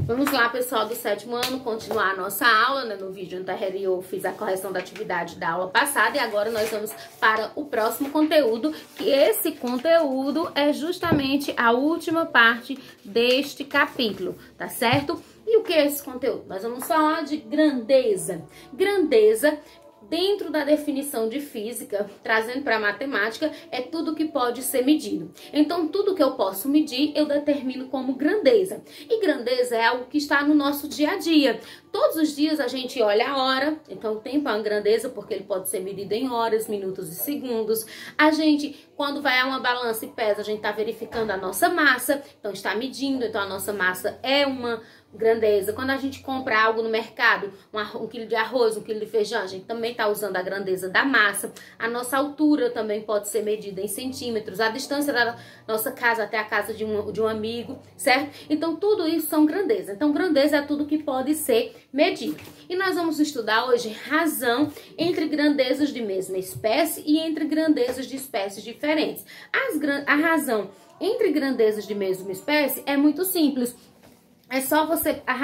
Vamos lá, pessoal do 7º ano, continuar a nossa aula, né? No vídeo anterior fiz a correção da atividade da aula passada e agora nós vamos para o próximo conteúdo, que esse conteúdo é justamente a última parte deste capítulo, tá certo? E o que é esse conteúdo? Nós vamos falar de grandeza. Grandeza, dentro da definição de física, trazendo para a matemática, é tudo que pode ser medido. Então, tudo que eu posso medir, eu determino como grandeza. E grandeza é algo que está no nosso dia a dia. Todos os dias a gente olha a hora, então o tempo é uma grandeza porque ele pode ser medido em horas, minutos e segundos. A gente, quando vai a uma balança e pesa, a gente está verificando a nossa massa, então está medindo, então a nossa massa é uma grandeza. Quando a gente compra algo no mercado, um quilo de arroz, um quilo de feijão, a gente também está usando a grandeza da massa. A nossa altura também pode ser medida em centímetros, a distância da nossa casa até a casa de um amigo, certo? Então tudo isso são grandezas. Então grandeza é tudo que pode ser medido. E nós vamos estudar hoje razão entre grandezas de mesma espécie e entre grandezas de espécies diferentes. A razão entre grandezas de mesma espécie é muito simples. É só você... A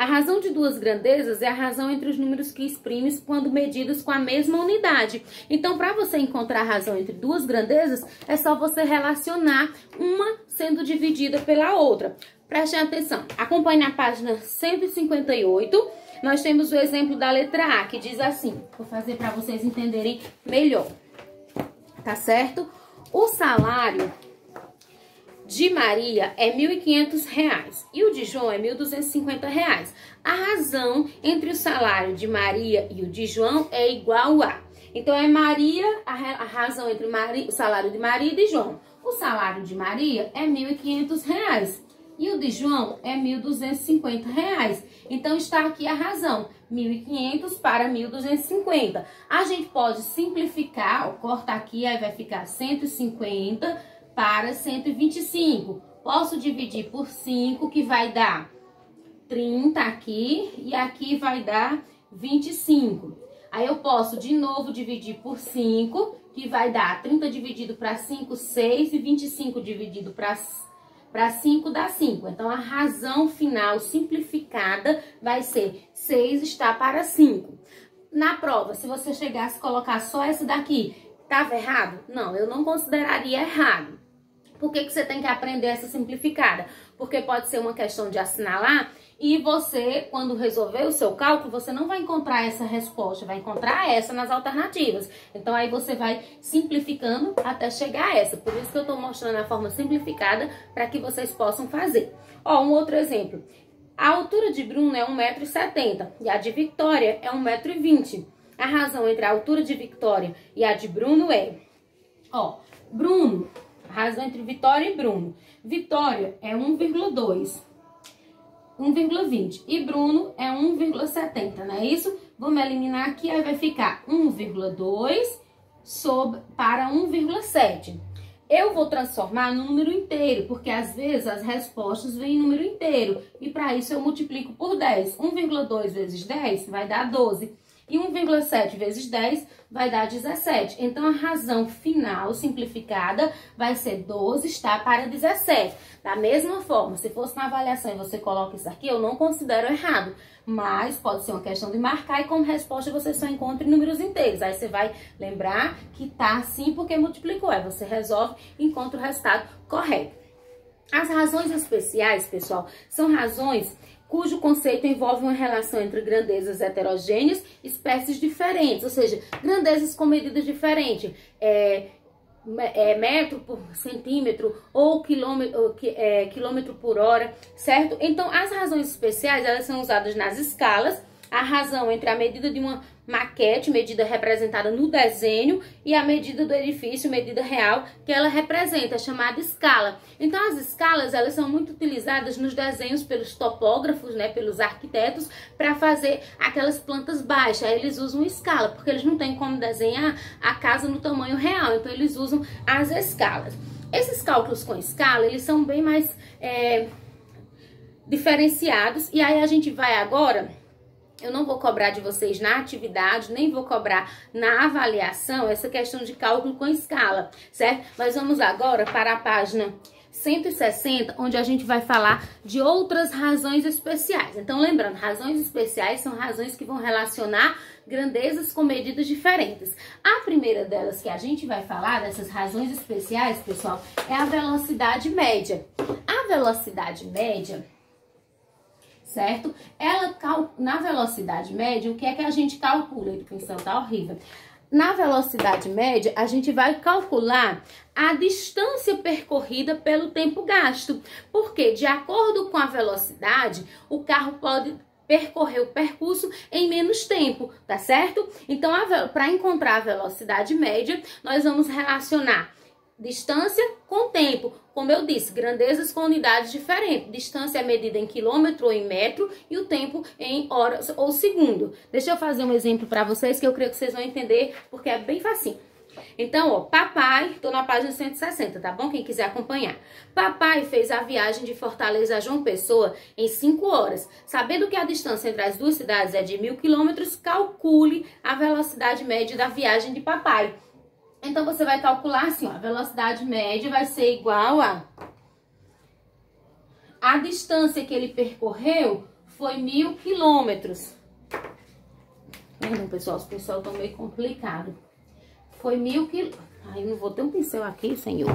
razão de duas grandezas é a razão entre os números que exprimes quando medidos com a mesma unidade. Então, para você encontrar a razão entre duas grandezas, é só você relacionar uma sendo dividida pela outra. Prestem atenção. Acompanhe na página 158. Nós temos o exemplo da letra A, que diz assim. Vou fazer para vocês entenderem melhor. Tá certo? O salário de Maria é R$ 1.500 e o de João é R$ 1.250. A razão entre o salário de Maria e o de João é igual a... Então, é Maria, a razão entre o salário de Maria e de João. O salário de Maria é R$ 1.500 e o de João é R$ 1.250. Então, está aqui a razão, 1.500 para 1.250. A gente pode simplificar, ó, corta aqui, aí vai ficar 150 para 125. Posso dividir por 5, que vai dar 30 aqui, e aqui vai dar 25. Aí eu posso de novo dividir por 5, que vai dar 30 dividido para 5, 6, e 25 dividido para 5 dá 5. Então, a razão final simplificada vai ser 6 está para 5. Na prova, se você chegasse a colocar só essa daqui, estava errado? Não, eu não consideraria errado. Por que você tem que aprender essa simplificada? Porque pode ser uma questão de assinalar e você, quando resolver o seu cálculo, você não vai encontrar essa resposta, vai encontrar essa nas alternativas. Então, aí você vai simplificando até chegar a essa. Por isso que eu estou mostrando a forma simplificada para que vocês possam fazer. Ó, um outro exemplo. A altura de Bruno é 1,70 m e a de Victoria é 1,20 m. A razão entre a altura de Victoria e a de Bruno é... Ó, Bruno... A razão entre Vitória e Bruno. Vitória é 1,2, 1,20 e Bruno é 1,70, não é isso? Vamos eliminar aqui, aí vai ficar 1,2 para 1,7. Eu vou transformar no número inteiro, porque às vezes as respostas vêm em número inteiro. E para isso eu multiplico por 10. 1,2 vezes 10 vai dar 12. E 1,7 vezes 10 vai dar 17. Então, a razão final simplificada vai ser 12 está para 17. Da mesma forma, se fosse na avaliação e você coloca isso aqui, eu não considero errado. Mas pode ser uma questão de marcar e como resposta você só encontra em números inteiros. Aí você vai lembrar que tá assim porque multiplicou. Aí você resolve e encontra o resultado correto. As razões especiais, pessoal, são razões cujo conceito envolve uma relação entre grandezas heterogêneas e espécies diferentes, ou seja, grandezas com medidas diferentes, metro por centímetro ou quilômetro por hora, certo? Então, as razões especiais, elas são usadas nas escalas, a razão entre a medida de uma maquete, medida representada no desenho, e a medida do edifício, medida real, que ela representa, é chamada escala. Então, as escalas, elas são muito utilizadas nos desenhos pelos topógrafos, né, pelos arquitetos, para fazer aquelas plantas baixas. Aí eles usam escala, porque eles não têm como desenhar a casa no tamanho real, então eles usam as escalas. Esses cálculos com escala, eles são bem mais diferenciados, e aí a gente vai agora... Eu não vou cobrar de vocês na atividade, nem vou cobrar na avaliação essa questão de cálculo com escala, certo? Mas vamos agora para a página 160, onde a gente vai falar de outras razões especiais. Então, lembrando, razões especiais são razões que vão relacionar grandezas com medidas diferentes. A primeira delas que a gente vai falar, dessas razões especiais, pessoal, é a velocidade média. A velocidade média, certo? Na velocidade média, o que é que a gente calcula? A pincel tá horrível. Na velocidade média, a gente vai calcular a distância percorrida pelo tempo gasto. Porque, de acordo com a velocidade, o carro pode percorrer o percurso em menos tempo, tá certo? Então, para encontrar a velocidade média, nós vamos relacionar distância com tempo. Como eu disse, grandezas com unidades diferentes. Distância é medida em quilômetro ou em metro e o tempo em horas ou segundo. Deixa eu fazer um exemplo para vocês que eu creio que vocês vão entender, porque é bem facinho. Então, ó, papai, tô na página 160, tá bom? Quem quiser acompanhar. Papai fez a viagem de Fortaleza a João Pessoa em 5 horas. Sabendo que a distância entre as duas cidades é de 1.000 quilômetros, calcule a velocidade média da viagem de papai. Então, você vai calcular assim, ó, a velocidade média vai ser igual a distância que ele percorreu foi 1.000 quilômetros. Perdão, pessoal, os pincéis estão meio complicados. Foi 1.000 quilômetros. Ai, não vou ter um pincel aqui, senhor.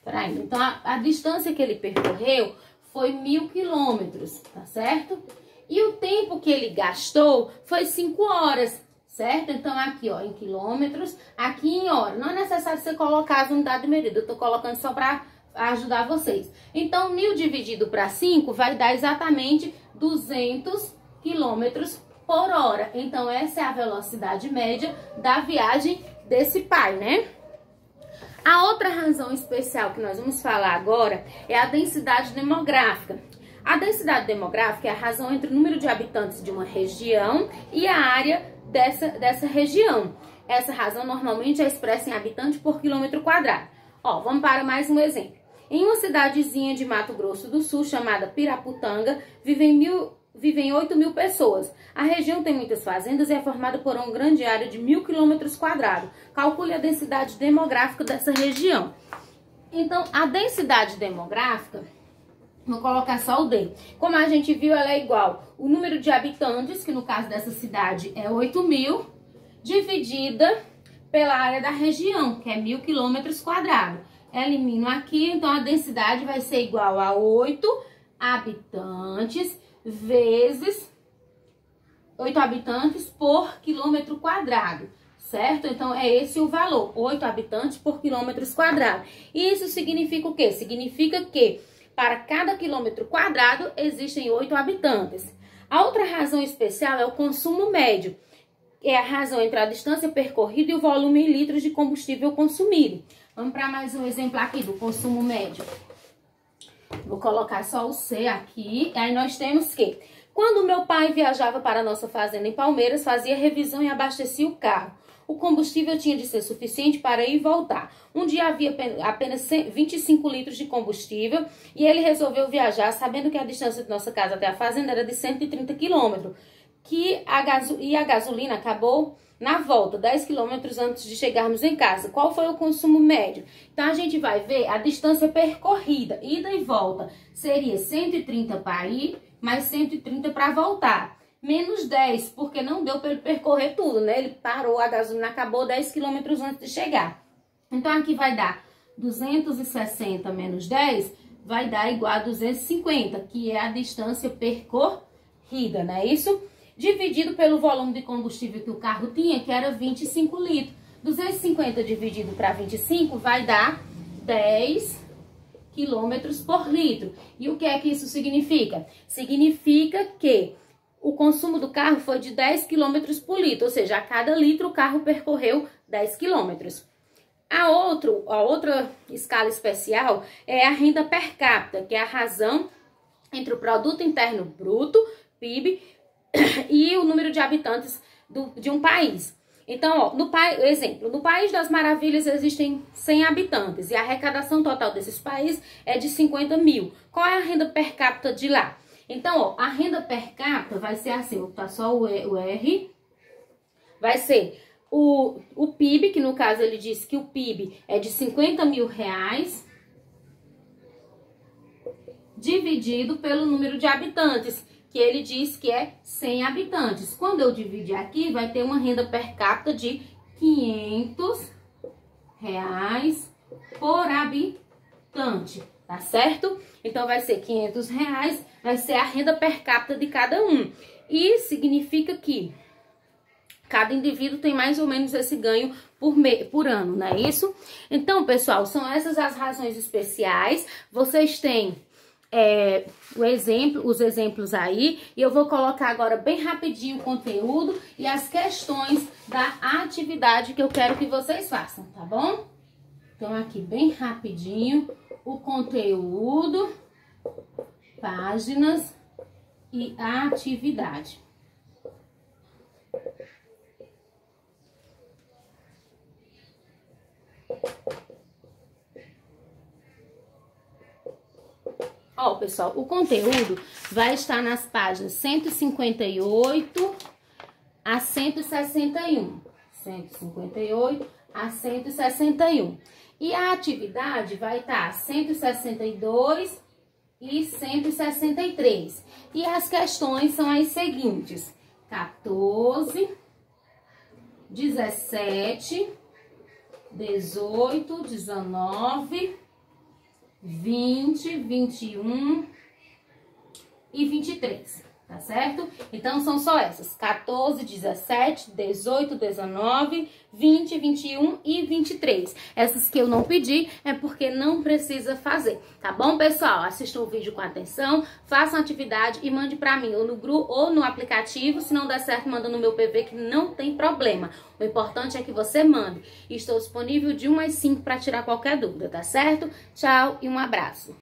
Peraí, então a distância que ele percorreu foi 1.000 quilômetros, tá certo? E o tempo que ele gastou foi 5 horas. Certo? Então, aqui, ó, em quilômetros, aqui em hora. Não é necessário você colocar as unidades de medida, eu tô colocando só para ajudar vocês. Então, 1.000 dividido para 5 vai dar exatamente 200 quilômetros por hora. Então, essa é a velocidade média da viagem desse pai, né? A outra razão especial que nós vamos falar agora é a densidade demográfica. A densidade demográfica é a razão entre o número de habitantes de uma região e a área dessa região. Essa razão normalmente é expressa em habitante por quilômetro quadrado. Ó, vamos para mais um exemplo. Em uma cidadezinha de Mato Grosso do Sul, chamada Piraputanga, vivem 8.000 pessoas. A região tem muitas fazendas e é formada por uma grande área de 1.000 quilômetros quadrados. Calcule a densidade demográfica dessa região. Então, a densidade demográfica, vou colocar só o D. Como a gente viu, ela é igual o número de habitantes, que no caso dessa cidade é 8.000, dividida pela área da região, que é 1.000 quilômetros quadrados. Elimino aqui, então a densidade vai ser igual a 8 habitantes vezes 8 habitantes por quilômetro quadrado, certo? Então, é esse o valor, 8 habitantes por quilômetros quadrados. Isso significa o quê? Significa que para cada quilômetro quadrado existem 8 habitantes. A outra razão especial é o consumo médio, que é a razão entre a distância percorrida e o volume em litros de combustível consumido. Vamos para mais um exemplo aqui do consumo médio. Vou colocar só o C aqui. Aí nós temos que, quando meu pai viajava para a nossa fazenda em Palmeiras, fazia revisão e abastecia o carro. O combustível tinha de ser suficiente para ir e voltar. Um dia havia apenas 25 litros de combustível e ele resolveu viajar sabendo que a distância de nossa casa até a fazenda era de 130 quilômetros. E a gasolina acabou na volta, 10 quilômetros antes de chegarmos em casa. Qual foi o consumo médio? Então, a gente vai ver a distância percorrida, ida e volta, seria 130 para ir, mais 130 para voltar. Menos 10, porque não deu para ele percorrer tudo, né? Ele parou, a gasolina acabou 10 quilômetros antes de chegar. Então, aqui vai dar 260 menos 10, vai dar igual a 250, que é a distância percorrida, não é isso? Dividido pelo volume de combustível que o carro tinha, que era 25 litros. 250 dividido para 25 vai dar 10 quilômetros por litro. E o que é que isso significa? Significa que o consumo do carro foi de 10 quilômetros por litro, ou seja, a cada litro o carro percorreu 10 quilômetros. A outra escala especial é a renda per capita, que é a razão entre o produto interno bruto, PIB, e o número de habitantes de um país. Então, ó, no País das Maravilhas existem 100 habitantes e a arrecadação total desses países é de 50 mil. Qual é a renda per capita de lá? Então, ó, a renda per capita vai ser assim, vou botar só o R, vai ser o PIB, que no caso ele disse que o PIB é de 50 mil reais, dividido pelo número de habitantes, que ele diz que é 100 habitantes. Quando eu dividir aqui, vai ter uma renda per capita de 500 reais por habitante, tá certo? Então, vai ser 500 reais, vai ser a renda per capita de cada um. E significa que cada indivíduo tem mais ou menos esse ganho por ano, não é isso? Então, pessoal, são essas as razões especiais. Vocês têm os exemplos aí, e eu vou colocar agora bem rapidinho o conteúdo e as questões da atividade que eu quero que vocês façam, tá bom? Então, aqui bem rapidinho, o conteúdo, páginas e a atividade. Ó, pessoal, o conteúdo vai estar nas páginas 158 a 161. 158 a 161. E a atividade vai estar 162 e 163. E as questões são as seguintes: 14, 17, 18, 19, 20, 21 e 23, tá certo? Então, são só essas: 14, 17, 18, 19, 20, 21 e 23. Essas que eu não pedi é porque não precisa fazer, tá bom, pessoal? Assistam o vídeo com atenção, façam a atividade e mande pra mim, ou no grupo ou no aplicativo. Se não der certo, manda no meu PV, que não tem problema. O importante é que você mande. Estou disponível de 1 às 5 para tirar qualquer dúvida, tá certo? Tchau e um abraço.